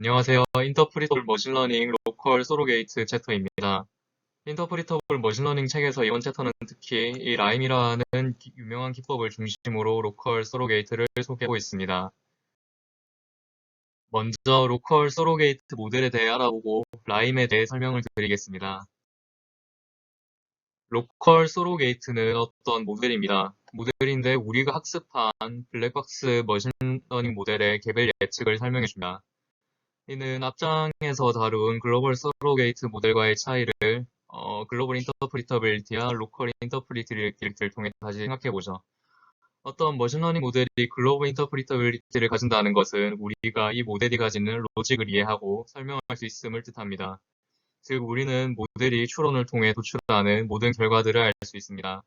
안녕하세요. 인터프리터블 머신러닝 로컬 소로게이트 챕터입니다. 인터프리터블 머신러닝 책에서 이번 챕터는 특히 이 라임이라는 유명한 기법을 중심으로 로컬 소로게이트를 소개하고 있습니다. 먼저 로컬 소로게이트 모델에 대해 알아보고 라임에 대해 설명을 드리겠습니다. 로컬 소로게이트는 어떤 모델입니다. 모델인데 우리가 학습한 블랙박스 머신러닝 모델의 개별 예측을 설명해 줍니다. 이는 앞장에서 다룬 글로벌 서로게이트 모델과의 차이를 글로벌 인터프리터빌리티와 로컬 인터프리터빌리티를 통해 다시 생각해보죠. 어떤 머신러닝 모델이 글로벌 인터프리터빌리티를 가진다는 것은 우리가 이 모델이 가지는 로직을 이해하고 설명할 수 있음을 뜻합니다. 즉, 우리는 모델이 추론을 통해 도출하는 모든 결과들을 알 수 있습니다.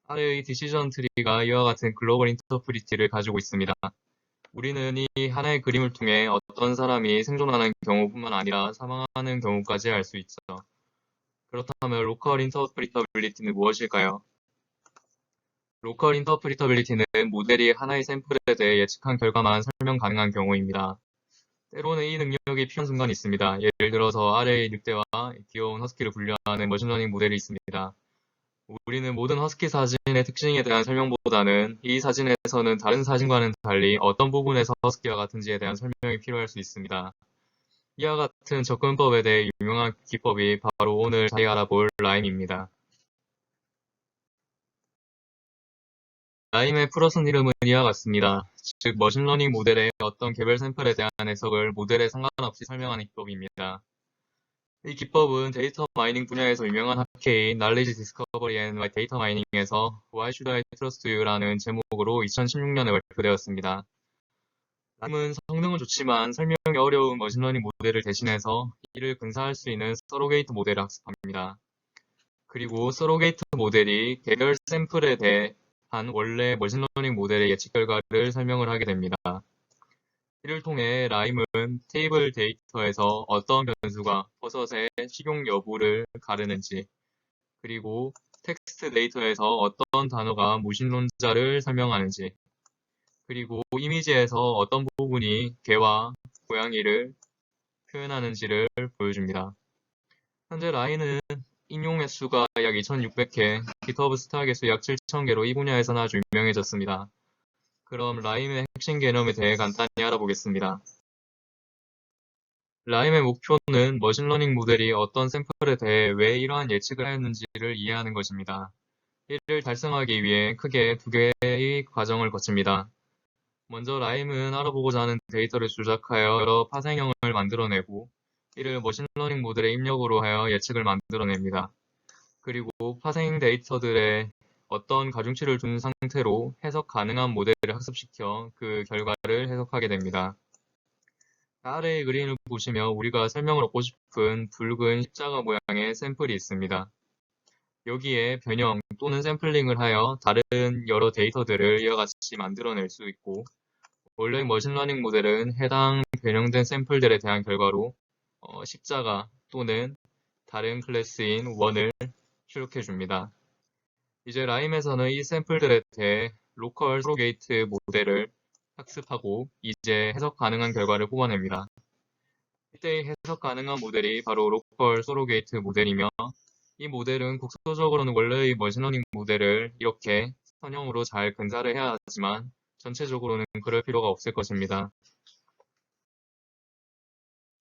아래의 디시전 트리가 이와 같은 글로벌 인터프리티를 가지고 있습니다. 우리는 이 하나의 그림을 통해 어떤 사람이 생존하는 경우뿐만 아니라 사망하는 경우까지 알 수 있죠. 그렇다면 로컬 인터프리터빌리티는 무엇일까요? 로컬 인터프리터빌리티는 모델이 하나의 샘플에 대해 예측한 결과만 설명 가능한 경우입니다. 때로는 이 능력이 필요한 순간이 있습니다. 예를 들어서 아래의 늑대와 귀여운 허스키를 분류하는 머신러닝 모델이 있습니다. 우리는 모든 허스키 사진의 특징에 대한 설명보다는 이 사진에서는 다른 사진과는 달리 어떤 부분에서 허스키와 같은지에 대한 설명이 필요할 수 있습니다. 이와 같은 접근법에 대해 유명한 기법이 바로 오늘 자세히 알아볼 라임입니다. 라임의 풀어선 이름은 이와 같습니다. 즉, 머신러닝 모델의 어떤 개별 샘플에 대한 해석을 모델에 상관없이 설명하는 기법입니다. 이 기법은 데이터 마이닝 분야에서 유명한 학회인 Knowledge Discovery and Data Mining에서 Why Should I Trust You라는 제목으로 2016년에 발표되었습니다. 라임은 성능은 좋지만 설명이 어려운 머신러닝 모델을 대신해서 이를 근사할 수 있는 서로게이트 모델을 학습합니다. 그리고 서로게이트 모델이 개별 샘플에 대한 원래 머신러닝 모델의 예측 결과를 설명을 하게 됩니다. 이를 통해 라임은 테이블 데이터에서 어떤 변수가 버섯의 식용 여부를 가르는지, 그리고 텍스트 데이터에서 어떤 단어가 무신론자를 설명하는지, 그리고 이미지에서 어떤 부분이 개와 고양이를 표현하는지를 보여줍니다. 현재 라인은 인용 횟수가 약 2,600회, GitHub 스타 개수 약 7,000개로 이 분야에서는 아주 유명해졌습니다. 그럼 라임의 핵심 개념에 대해 간단히 알아보겠습니다. 라임의 목표는 머신러닝 모델이 어떤 샘플에 대해 왜 이러한 예측을 하였는지를 이해하는 것입니다. 이를 달성하기 위해 크게 두 개의 과정을 거칩니다. 먼저 라임은 알아보고자 하는 데이터를 조작하여 여러 파생형을 만들어내고 이를 머신러닝 모델의 입력으로 하여 예측을 만들어냅니다. 그리고 파생 데이터들의 어떤 가중치를 둔 상태로 해석 가능한 모델을 학습시켜 그 결과를 해석하게 됩니다. 아래의 그림을 보시면 우리가 설명을 얻고 싶은 붉은 십자가 모양의 샘플이 있습니다. 여기에 변형 또는 샘플링을 하여 다른 여러 데이터들을 이와 같이 만들어낼 수 있고, 원래 머신러닝 모델은 해당 변형된 샘플들에 대한 결과로 십자가 또는 다른 클래스인 원을 출력해줍니다. 이제 라임에서는 이 샘플들에 대해 로컬 서로게이트 모델을 학습하고 이제 해석 가능한 결과를 뽑아냅니다. 이때의 해석 가능한 모델이 바로 로컬 서로게이트 모델이며, 이 모델은 국소적으로는 원래의 머신러닝 모델을 이렇게 선형으로 잘 근사를 해야 하지만 전체적으로는 그럴 필요가 없을 것입니다.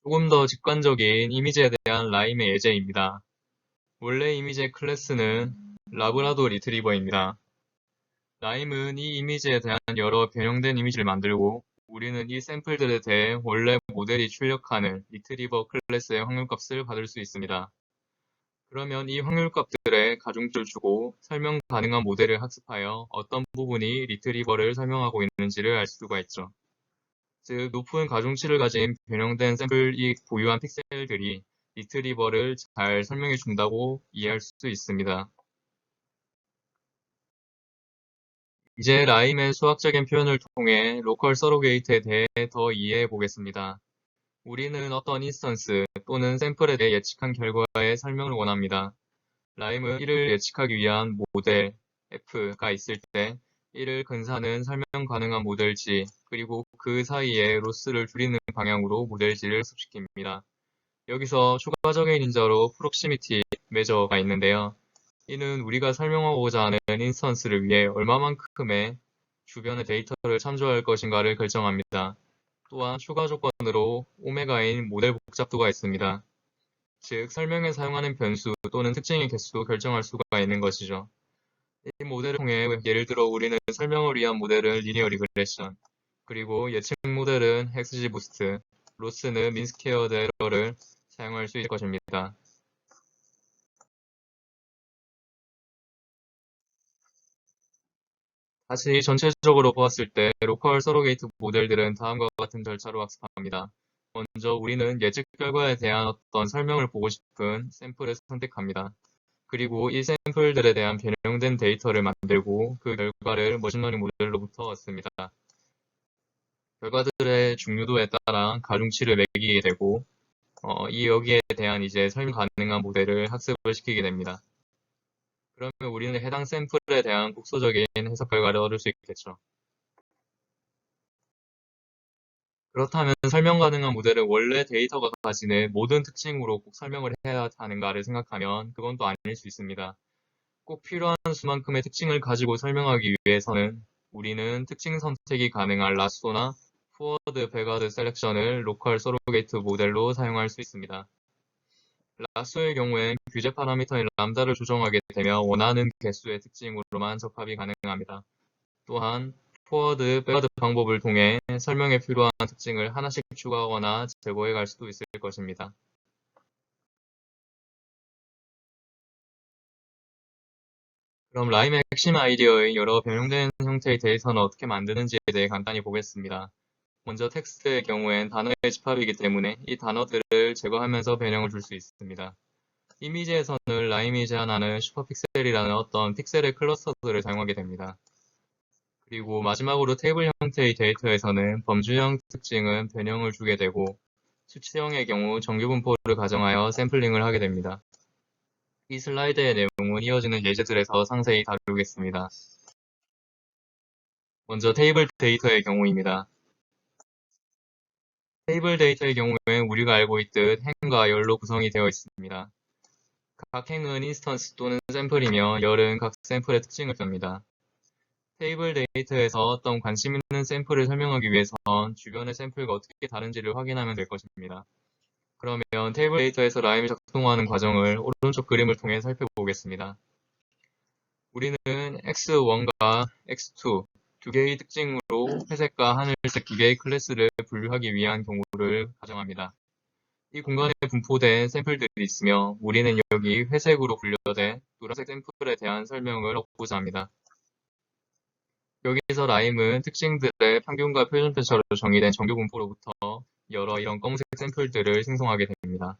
조금 더 직관적인 이미지에 대한 라임의 예제입니다. 원래 이미지의 클래스는 라브라도 리트리버입니다. 라임은 이 이미지에 대한 여러 변형된 이미지를 만들고 우리는 이 샘플들에 대해 원래 모델이 출력하는 리트리버 클래스의 확률값을 받을 수 있습니다. 그러면 이 확률값들의 가중치를 주고 설명 가능한 모델을 학습하여 어떤 부분이 리트리버를 설명하고 있는지를 알 수가 있죠. 즉, 높은 가중치를 가진 변형된 샘플이 보유한 픽셀들이 리트리버를 잘 설명해 준다고 이해할 수 있습니다. 이제 라임의 수학적인 표현을 통해 로컬 서로게이트에 대해 더 이해해 보겠습니다. 우리는 어떤 인스턴스 또는 샘플에 대해 예측한 결과의 설명을 원합니다. 라임은 이를 예측하기 위한 모델 F가 있을 때 이를 근사는 설명 가능한 모델지, 그리고 그 사이에 로스를 줄이는 방향으로 모델지를 습식입니다. 여기서 추가적인 인자로 프록시미티 메저가 있는데요. 이는 우리가 설명하고자 하는 인스턴스를 위해 얼마만큼의 주변의 데이터를 참조할 것인가를 결정합니다. 또한 추가 조건으로 오메가인 모델 복잡도가 있습니다. 즉, 설명에 사용하는 변수 또는 특징의 개수도 결정할 수가 있는 것이죠. 이 모델을 통해 예를 들어 우리는 설명을 위한 모델은 리니어 리그레션, 그리고 예측 모델은 XGBoost, 로스는 민스퀘어드 에러를 사용할 수 있을 것입니다. 다시 전체적으로 보았을 때 로컬 서로게이트 모델들은 다음과 같은 절차로 학습합니다. 먼저 우리는 예측 결과에 대한 어떤 설명을 보고 싶은 샘플을 선택합니다. 그리고 이 샘플들에 대한 변형된 데이터를 만들고 그 결과를 머신러닝 모델로부터 얻습니다. 결과들의 중요도에 따라 가중치를 매기게 되고 이 여기에 대한 이제 설명 가능한 모델을 학습을 시키게 됩니다. 그러면 우리는 해당 샘플에 대한 국소적인 해석 결과를 얻을 수 있겠죠. 그렇다면 설명 가능한 모델은 원래 데이터가 가지는 모든 특징으로 꼭 설명을 해야 하는가를 생각하면 그건 또 아닐 수 있습니다. 꼭 필요한 수만큼의 특징을 가지고 설명하기 위해서는 우리는 특징 선택이 가능한 라쏘나 포워드 베가드 셀렉션을 로컬 서로게이트 모델로 사용할 수 있습니다. 라쏘의 경우엔 규제 파라미터인 람다를 조정하게 되면 원하는 개수의 특징으로만 적합이 가능합니다. 또한 포워드, 백워드 방법을 통해 설명에 필요한 특징을 하나씩 추가하거나 제거해 갈 수도 있을 것입니다. 그럼 라임의 핵심 아이디어의 여러 변형된 형태의 데이터는 어떻게 만드는지에 대해 간단히 보겠습니다. 먼저 텍스트의 경우엔 단어의 집합이기 때문에 이 단어들을 제거하면서 변형을 줄 수 있습니다. 이미지에서는 라임이 제안하는 슈퍼픽셀이라는 어떤 픽셀의 클러스터들을 사용하게 됩니다. 그리고 마지막으로 테이블 형태의 데이터에서는 범주형 특징은 변형을 주게 되고 수치형의 경우 정규 분포를 가정하여 샘플링을 하게 됩니다. 이 슬라이드의 내용은 이어지는 예제들에서 상세히 다루겠습니다. 먼저 테이블 데이터의 경우입니다. 테이블 데이터의 경우엔 우리가 알고 있듯 행과 열로 구성이 되어 있습니다. 각 행은 인스턴스 또는 샘플이며 열은 각 샘플의 특징을 봅니다. 테이블 데이터에서 어떤 관심 있는 샘플을 설명하기 위해선 주변의 샘플과 어떻게 다른지를 확인하면 될 것입니다. 그러면 테이블 데이터에서 라임이 작동하는 과정을 오른쪽 그림을 통해 살펴보겠습니다. 우리는 x1과 x2 두 개의 특징으로 회색과 하늘색 두 개의 클래스를 분류하기 위한 경우를 가정합니다. 이 공간에 분포된 샘플들이 있으며 우리는 여기 회색으로 분류된 노란색 샘플에 대한 설명을 얻고자 합니다. 여기서 라임은 특징들의 평균과 표준편차로 정의된 정규 분포로부터 여러 이런 검은색 샘플들을 생성하게 됩니다.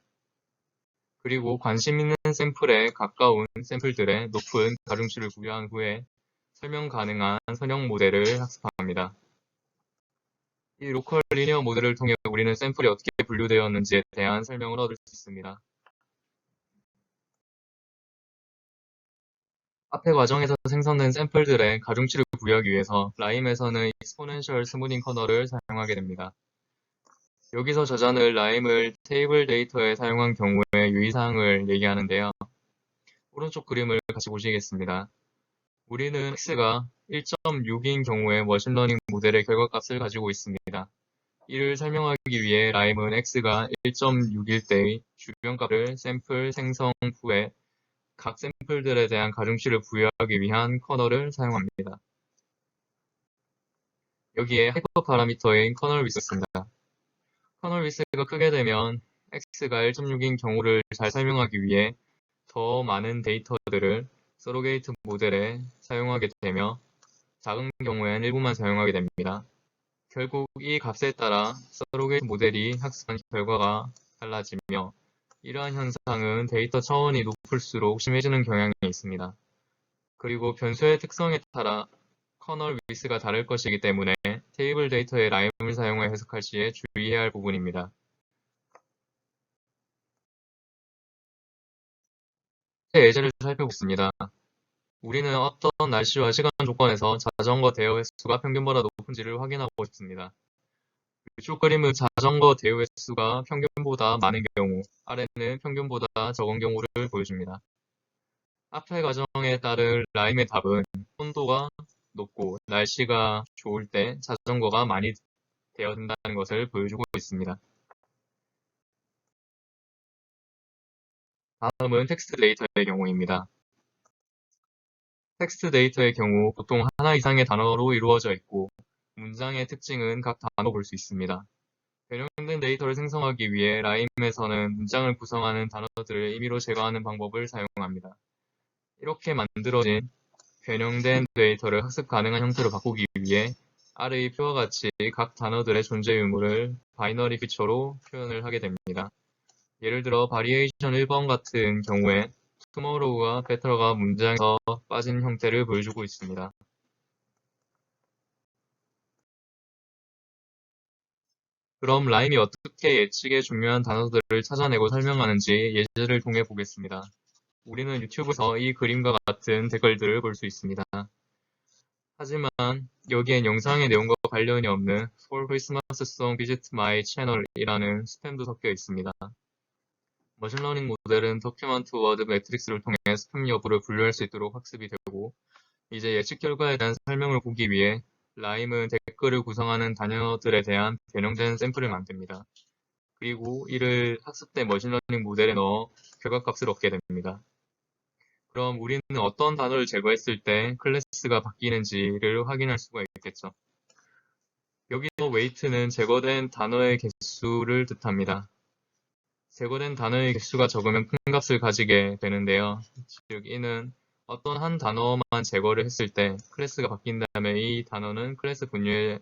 그리고 관심 있는 샘플에 가까운 샘플들의 높은 가중치를 부여한 후에 설명 가능한 선형 모델을 학습합니다. 이 로컬 리니어 모델을 통해 우리는 샘플이 어떻게 분류되었는지에 대한 설명을 얻을 수 있습니다. 앞의 과정에서 생성된 샘플들의 가중치를 부여하기 위해서 라임에서는 익스포넨셜 스무딩 커널을 사용하게 됩니다. 여기서 저자는 라임을 테이블 데이터에 사용한 경우의 유의사항을 얘기하는데요. 오른쪽 그림을 같이 보시겠습니다. 우리는 x가 1.6인 경우에 머신러닝 모델의 결과값을 가지고 있습니다. 이를 설명하기 위해 라임은 x가 1.6일 때의 주변값을 샘플 생성 후에 각 샘플들에 대한 가중치를 부여하기 위한 커널을 사용합니다. 여기에 하이퍼 파라미터인 커널 위스입니다. 커널 위스가 크게 되면 x가 1.6인 경우를 잘 설명하기 위해 더 많은 데이터들을 서로게이트 모델에 사용하게 되며 작은 경우엔 일부만 사용하게 됩니다. 결국 이 값에 따라 서로게이트 모델이 학습한 결과가 달라지며 이러한 현상은 데이터 차원이 높을수록 심해지는 경향이 있습니다. 그리고 변수의 특성에 따라 커널 위스가 다를 것이기 때문에 테이블 데이터의 라임을 사용해 해석할 시에 주의해야 할 부분입니다. 예제를 살펴보겠습니다. 우리는 어떤 날씨와 시간 조건에서 자전거 대여 횟수가 평균보다 높은지를 확인하고 싶습니다. 위쪽 그림은 자전거 대여 횟수가 평균보다 많은 경우, 아래는 평균보다 적은 경우를 보여줍니다. 앞의 과정에 따른 라임의 답은 온도가 높고 날씨가 좋을 때 자전거가 많이 대여된다는 것을 보여주고 있습니다. 다음은 텍스트 데이터의 경우입니다. 텍스트 데이터의 경우 보통 하나 이상의 단어로 이루어져 있고 문장의 특징은 각 단어 볼 수 있습니다. 변형된 데이터를 생성하기 위해 라임에서는 문장을 구성하는 단어들을 임의로 제거하는 방법을 사용합니다. 이렇게 만들어진 변형된 데이터를 학습 가능한 형태로 바꾸기 위해 아래의 표와 같이 각 단어들의 존재 유무를 바이너리 피처로 표현을 하게 됩니다. 예를 들어 바리에이션 1번 같은 경우에 tomorrow와 better가 문장에서 빠진 형태를 보여주고 있습니다. 그럼 라임이 어떻게 예측의 중요한 단어들을 찾아내고 설명하는지 예제를 통해 보겠습니다. 우리는 유튜브에서 이 그림과 같은 댓글들을 볼 수 있습니다. 하지만 여기엔 영상의 내용과 관련이 없는 For Christmas Song Visit My Channel 이라는 스팸도 섞여 있습니다. 머신러닝 모델은 도큐먼트 워드 매트릭스를 통해 스팸 여부를 분류할 수 있도록 학습이 되고 이제 예측 결과에 대한 설명을 보기 위해 라임은 댓글을 구성하는 단어들에 대한 변형된 샘플을 만듭니다. 그리고 이를 학습된 머신러닝 모델에 넣어 결과값을 얻게 됩니다. 그럼 우리는 어떤 단어를 제거했을 때 클래스가 바뀌는지를 확인할 수가 있겠죠. 여기서 weight는 제거된 단어의 개수를 뜻합니다. 제거된 단어의 개수가 적으면 큰 값을 가지게 되는데요. 즉, 이는 어떤 한 단어만 제거를 했을 때 클래스가 바뀐다면 이 단어는 클래스 분류에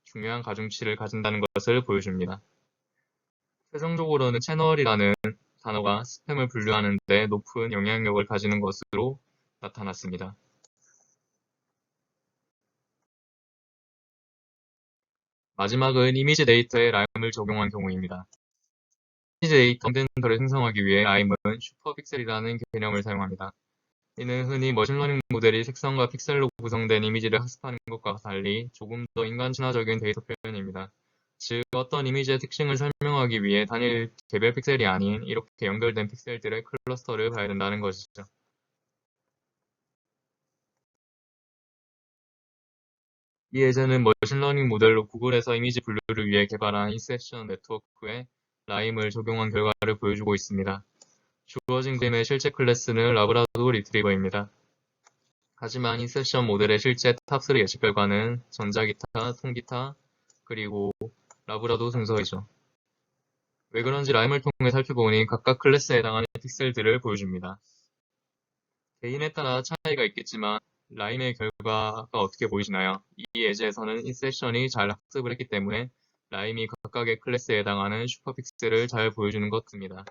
중요한 가중치를 가진다는 것을 보여줍니다. 최종적으로는 채널이라는 단어가 스팸을 분류하는 데 높은 영향력을 가지는 것으로 나타났습니다. 마지막은 이미지 데이터에 라임을 적용한 경우입니다. 이미지 데이터 컨텐츠를 생성하기 위해 라임은 슈퍼픽셀이라는 개념을 사용합니다. 이는 흔히 머신러닝 모델이 색상과 픽셀로 구성된 이미지를 학습하는 것과 달리 조금 더 인간 친화적인 데이터 표현입니다. 즉, 어떤 이미지의 특징을 설명하기 위해 단일 개별 픽셀이 아닌 이렇게 연결된 픽셀들의 클러스터를 봐야 된다는 것이죠. 이 예제는 머신러닝 모델로 구글에서 이미지 분류를 위해 개발한 인셉션 네트워크에 라임을 적용한 결과를 보여주고 있습니다. 주어진 그림의 실제 클래스는 라브라도 리트리버입니다. 하지만 인셉션 모델의 실제 탑3 예측 결과는 전자기타, 통기타, 그리고 라브라도 순서이죠. 왜 그런지 라임을 통해 살펴보니 각각 클래스에 해당하는 픽셀들을 보여줍니다. 개인에 따라 차이가 있겠지만 라임의 결과가 어떻게 보이시나요? 이 예제에서는 인셉션이 잘 학습을 했기 때문에 라임이 각각의 클래스에 해당하는 슈퍼픽셀을 잘 보여주는 것 같습니다.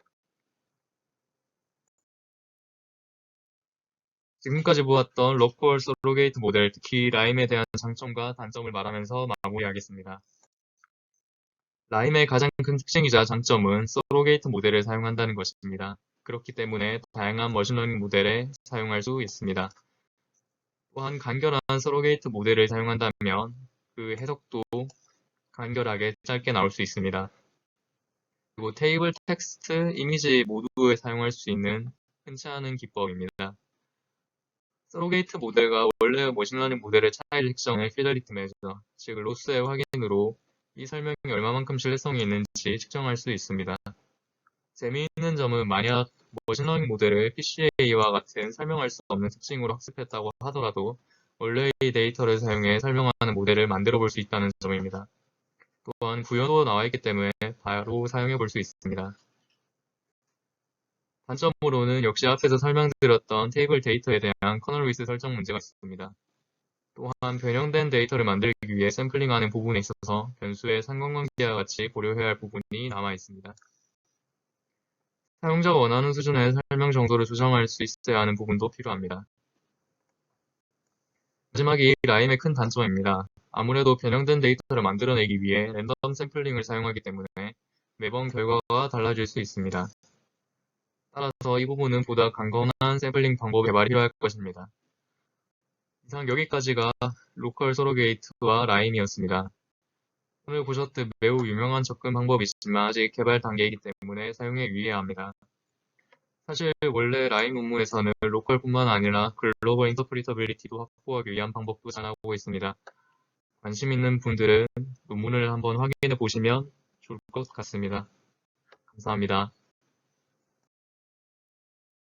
지금까지 보았던 로컬 서로게이트 모델, 특히 라임에 대한 장점과 단점을 말하면서 마무리하겠습니다. 라임의 가장 큰 특징이자 장점은 서로게이트 모델을 사용한다는 것입니다. 그렇기 때문에 다양한 머신러닝 모델에 사용할 수 있습니다. 또한 간결한 서로게이트 모델을 사용한다면 그 해석도 간결하게 짧게 나올 수 있습니다. 그리고 테이블, 텍스트, 이미지 모두에 사용할 수 있는 흔치 않은 기법입니다. 서로게이트 모델과 원래 머신러닝 모델의 차이를 측정해 피델리티 메저, 즉 로스의 확인으로 이 설명이 얼마만큼 신뢰성이 있는지 측정할 수 있습니다. 재미있는 점은 만약 머신러닝 모델을 PCA와 같은 설명할 수 없는 특징으로 학습했다고 하더라도 원래의 데이터를 사용해 설명하는 모델을 만들어 볼 수 있다는 점입니다. 또한 구현도 나와 있기 때문에 바로 사용해 볼 수 있습니다. 단점으로는 역시 앞에서 설명드렸던 테이블 데이터에 대한 커널 위스 설정 문제가 있습니다. 또한 변형된 데이터를 만들기 위해 샘플링하는 부분에 있어서 변수의 상관관계와 같이 고려해야 할 부분이 남아 있습니다. 사용자가 원하는 수준의 설명 정도를 조정할 수 있어야 하는 부분도 필요합니다. 마지막이 라임의 큰 단점입니다. 아무래도 변형된 데이터를 만들어내기 위해 랜덤 샘플링을 사용하기 때문에 매번 결과가 달라질 수 있습니다. 따라서 이 부분은 보다 강건한 샘플링 방법 개발이 필요할 것입니다. 이상 여기까지가 로컬 서로게이트와 라임이었습니다. 오늘 보셨듯 매우 유명한 접근 방법이지만 아직 개발 단계이기 때문에 사용에 유의해야 합니다. 사실 원래 라임 논문에서는 로컬뿐만 아니라 글로벌 인터프리터빌리티도 확보하기 위한 방법도 제안하고 있습니다. 관심 있는 분들은 논문을 한번 확인해 보시면 좋을 것 같습니다. 감사합니다.